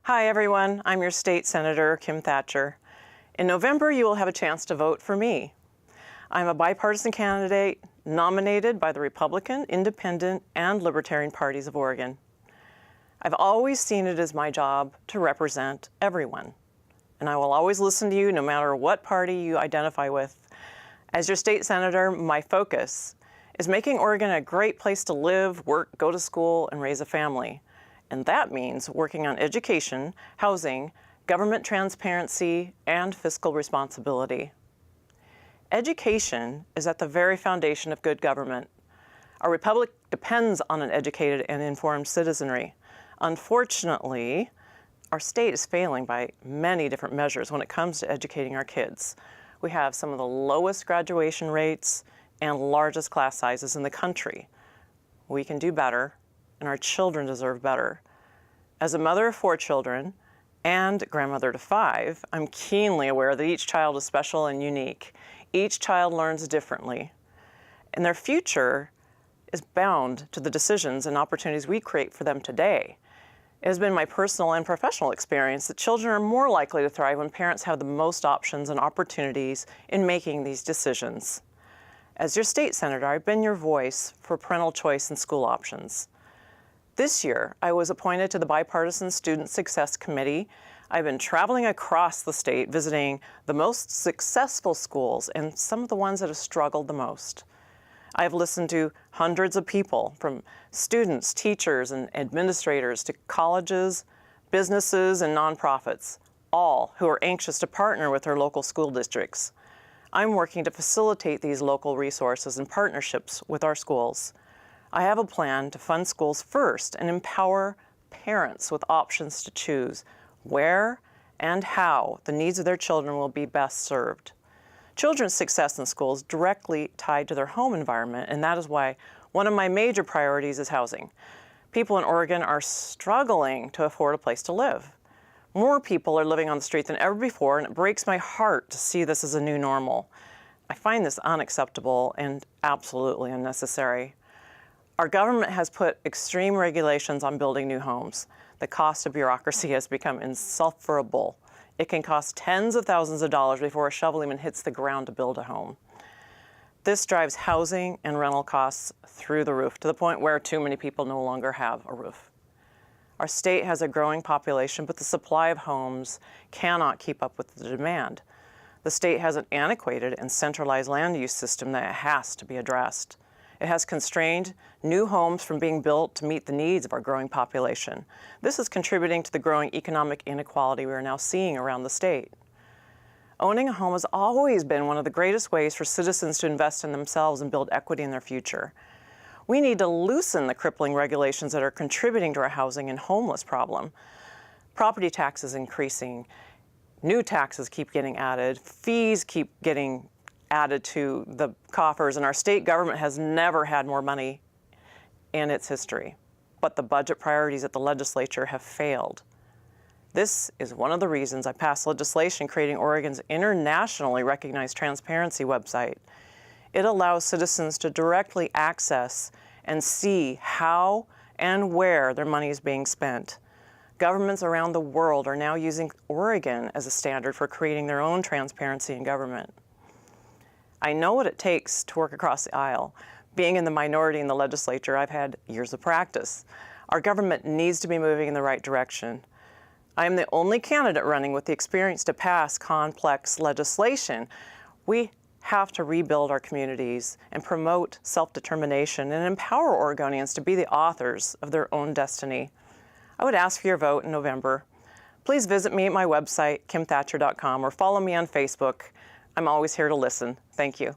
Hi everyone, I'm your state senator, Kim Thatcher. In November, you will have a chance to vote for me. I'm a bipartisan candidate nominated by the Republican, Independent, and Libertarian parties of Oregon. I've always seen it as my job to represent everyone, and I will always listen to you no matter what party you identify with. As your state senator, my focus is making Oregon a great place to live, work, go to school, and raise a family. And that means working on education, housing, government transparency, and fiscal responsibility. Education is at the very foundation of good government. Our republic depends on an educated and informed citizenry. Unfortunately, our state is failing by many different measures when it comes to educating our kids. We have some of the lowest graduation rates and largest class sizes in the country. We can do better, and our children deserve better. As a mother of 4 children and grandmother to 5, I'm keenly aware that each child is special and unique. Each child learns differently, and their future is bound to the decisions and opportunities we create for them today. It has been my personal and professional experience that children are more likely to thrive when parents have the most options and opportunities in making these decisions. As your state senator, I've been your voice for parental choice and school options. This year, I was appointed to the Bipartisan Student Success Committee. I've been traveling across the state, visiting the most successful schools and some of the ones that have struggled the most. I've listened to hundreds of people, from students, teachers, and administrators to colleges, businesses, and nonprofits, all who are anxious to partner with their local school districts. I'm working to facilitate these local resources and partnerships with our schools. I have a plan to fund schools first and empower parents with options to choose where and how the needs of their children will be best served. Children's success in school is directly tied to their home environment, and that is why one of my major priorities is housing. People in Oregon are struggling to afford a place to live. More people are living on the street than ever before, and it breaks my heart to see this as a new normal. I find this unacceptable and absolutely unnecessary. Our government has put extreme regulations on building new homes. The cost of bureaucracy has become insufferable. It can cost tens of thousands of dollars before a shovel even hits the ground to build a home. This drives housing and rental costs through the roof, to the point where too many people no longer have a roof. Our state has a growing population, but the supply of homes cannot keep up with the demand. The state has an antiquated and centralized land use system that has to be addressed. It has constrained new homes from being built to meet the needs of our growing population. This is contributing to the growing economic inequality we are now seeing around the state. Owning a home has always been one of the greatest ways for citizens to invest in themselves and build equity in their future. We need to loosen the crippling regulations that are contributing to our housing and homeless problem. Property taxes increasing, new taxes keep getting added, fees keep getting added to the coffers, and our state government has never had more money in its history. But the budget priorities at the legislature have failed. This is one of the reasons I passed legislation creating Oregon's internationally recognized transparency website. It allows citizens to directly access and see how and where their money is being spent. Governments around the world are now using Oregon as a standard for creating their own transparency in government. I know what it takes to work across the aisle. Being in the minority in the legislature, I've had years of practice. Our government needs to be moving in the right direction. I am the only candidate running with the experience to pass complex legislation. We have to rebuild our communities and promote self-determination and empower Oregonians to be the authors of their own destiny. I would ask for your vote in November. Please visit me at my website, kimthatcher.com, or follow me on Facebook. I'm always here to listen. Thank you.